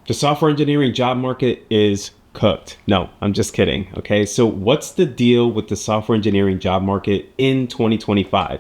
The software engineering job market is cooked. No, I'm just kidding. Okay, so what's the deal with the software engineering job market in 2025?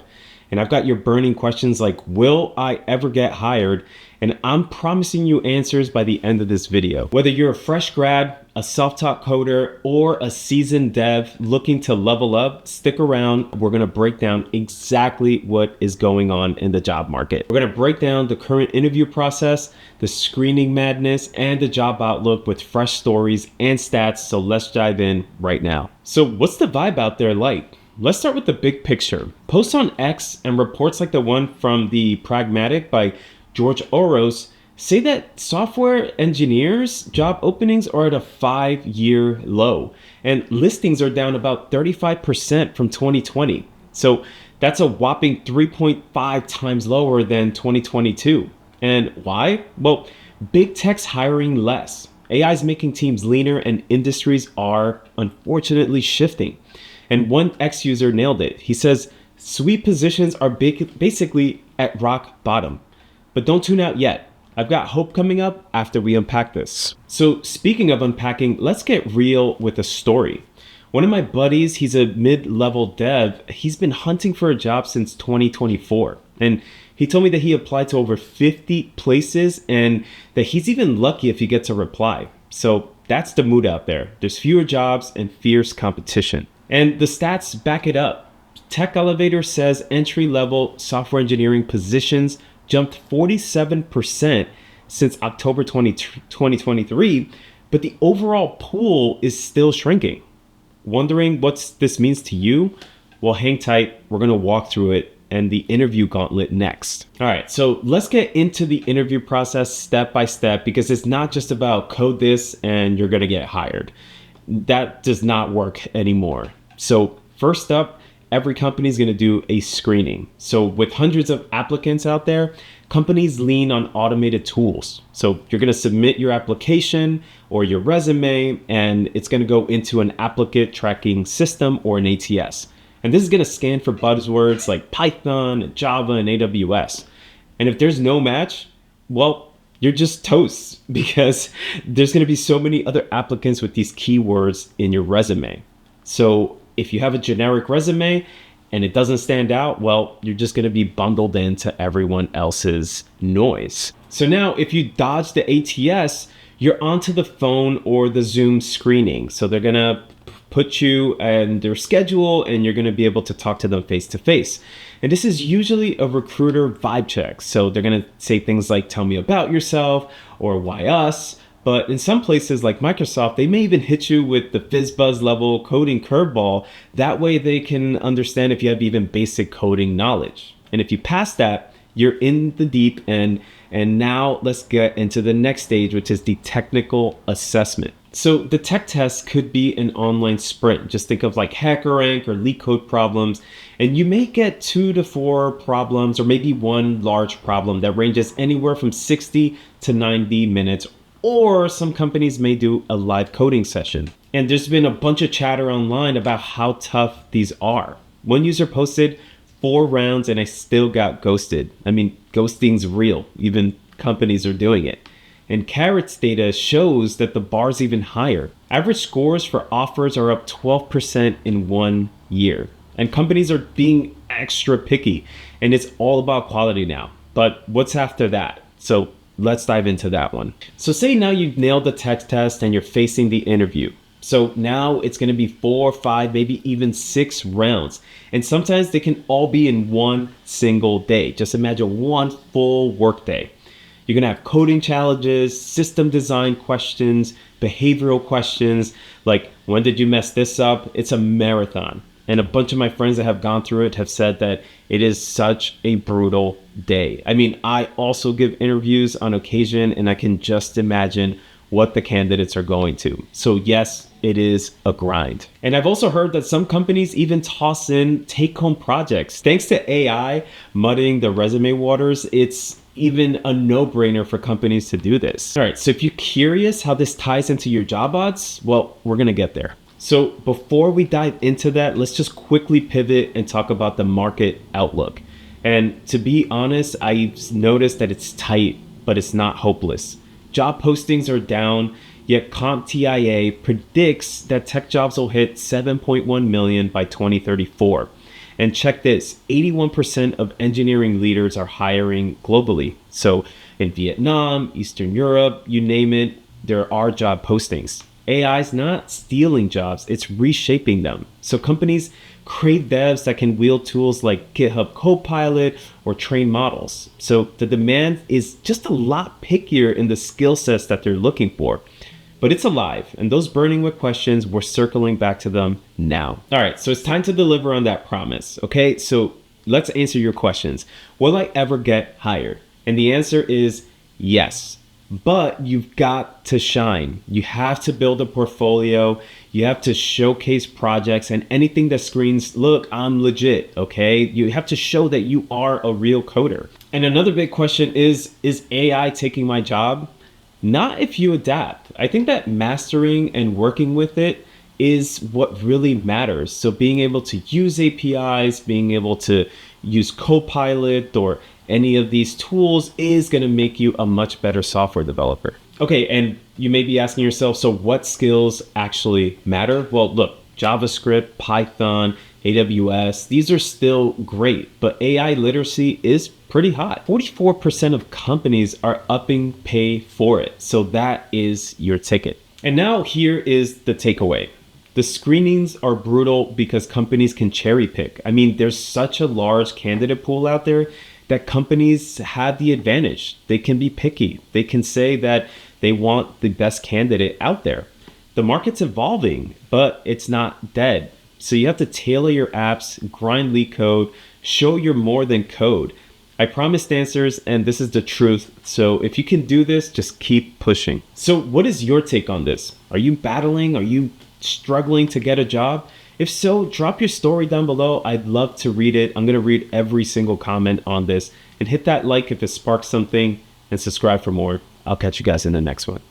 And I've got your burning questions like, will I ever get hired? And I'm promising you answers by the end of this video. Whether you're a fresh grad, a self-taught coder, or a seasoned dev looking to level up, stick around. We're gonna break down exactly what is going on in the job market. We're gonna break down the current interview process, the screening madness, and the job outlook with fresh stories and stats. So let's dive in right now. So what's the vibe out there like? Let's start with the big picture. Posts on X and reports like the one from The Pragmatic by George Oros say that software engineers job openings are at a 5-year low and listings are down about 35% from 2020. So that's a whopping 3.5 times lower than 2022. And why? Well, big tech's hiring less. AI is making teams leaner and industries are unfortunately shifting. And one X user nailed it. He says, SWE positions are basically at rock bottom. But don't tune out yet. I've got hope coming up after we unpack this. So speaking of unpacking, let's get real with a story. One of my buddies, he's a mid-level dev. He's been hunting for a job since 2024. And he told me that he applied to over 50 places and that he's even lucky if he gets a reply. So that's the mood out there. There's fewer jobs and fierce competition. And the stats back it up. Tech Elevator says entry-level software engineering positions jumped 47% since October 2023, but the overall pool is still shrinking. Wondering what this means to you? Well, hang tight. We're going to walk through it and the interview gauntlet next. All right, so let's get into the interview process step by step because it's not just about code this and you're going to get hired. That does not work anymore. So first up, every company is going to do a screening. So with hundreds of applicants out there, companies lean on automated tools. So you're going to submit your application or your resume, and it's going to go into an applicant tracking system or an ATS. And this is going to scan for buzzwords like Python, and Java, and AWS. And if there's no match, well, you're just toast because there's going to be so many other applicants with these keywords in your resume. So if you have a generic resume and it doesn't stand out, well, you're just going to be bundled into everyone else's noise. So now if you dodge the ATS, you're onto the phone or the Zoom screening. So they're going to put you in their schedule and you're going to be able to talk to them face to face. And this is usually a recruiter vibe check. So they're going to say things like, tell me about yourself or why us. But in some places like Microsoft, they may even hit you with the FizzBuzz level coding curveball. That way they can understand if you have even basic coding knowledge. And if you pass that, you're in the deep end. And now let's get into the next stage, which is the technical assessment. So the tech test could be an online sprint. Just think of like HackerRank or LeetCode problems. And you may get 2 to 4 problems or maybe one large problem that ranges anywhere from 60 to 90 minutes. Or some companies may do a live coding session. And there's been a bunch of chatter online about how tough these are. One user posted 4 rounds and I still got ghosted. I mean, ghosting's real. Even companies are doing it. And Carrot's data shows that the bar's even higher. Average scores for offers are up 12% in 1 year. And companies are being extra picky. And it's all about quality now. But what's after that? So let's dive into that one. So say now you've nailed the tech test and you're facing the interview. So now it's going to be 4, 5, maybe even 6 rounds. And sometimes they can all be in one single day. Just imagine one full work day. You're going to have coding challenges, system design questions, behavioral questions, like when did you mess this up? It's a marathon. And a bunch of my friends that have gone through it have said that it is such a brutal day. I mean, I also give interviews on occasion and I can just imagine what the candidates are going to. So yes, it is a grind. And I've also heard that some companies even toss in take-home projects. Thanks to AI muddying the resume waters, it's even a no-brainer for companies to do this. All right, so if you're curious how this ties into your job odds, well, we're gonna get there. So before we dive into that, let's just quickly pivot and talk about the market outlook. And to be honest, I've noticed that it's tight, but it's not hopeless. Job postings are down, yet CompTIA predicts that tech jobs will hit 7.1 million by 2034. And check this, 81% of engineering leaders are hiring globally. So in Vietnam, Eastern Europe, you name it, there are job postings. AI is not stealing jobs, it's reshaping them. So companies create devs that can wield tools like GitHub Copilot or train models. So the demand is just a lot pickier in the skill sets that they're looking for. But it's alive, and those burning with questions, we're circling back to them now. All right, so it's time to deliver on that promise, okay? So let's answer your questions. Will I ever get hired? And the answer is yes, but you've got to shine. You have to build a portfolio. You have to showcase projects and anything that screams, look, I'm legit, okay? You have to show that you are a real coder. And another big question is AI taking my job? Not if you adapt. I think that mastering and working with it is what really matters. So being able to use APIs, being able to use Copilot or any of these tools is going to make you a much better software developer. Okay, and you may be asking yourself, so what skills actually matter? Well, look, JavaScript, Python, AWS, these are still great, but AI literacy is pretty hot. 44% of companies are upping pay for it. So that is your ticket. And now here is the takeaway. The screenings are brutal because companies can cherry pick. I mean, there's such a large candidate pool out there that companies have the advantage. They can be picky. They can say that they want the best candidate out there. The market's evolving, but it's not dead. So you have to tailor your apps, grind leak code, show you're more than code. I promised answers, and this is the truth. So if you can do this, just keep pushing. So what is your take on this? Are you battling? Are you struggling to get a job? If so, drop your story down below. I'd love to read it. I'm going to read every single comment on this, and hit that like if it sparks something, and subscribe for more. I'll catch you guys in the next one.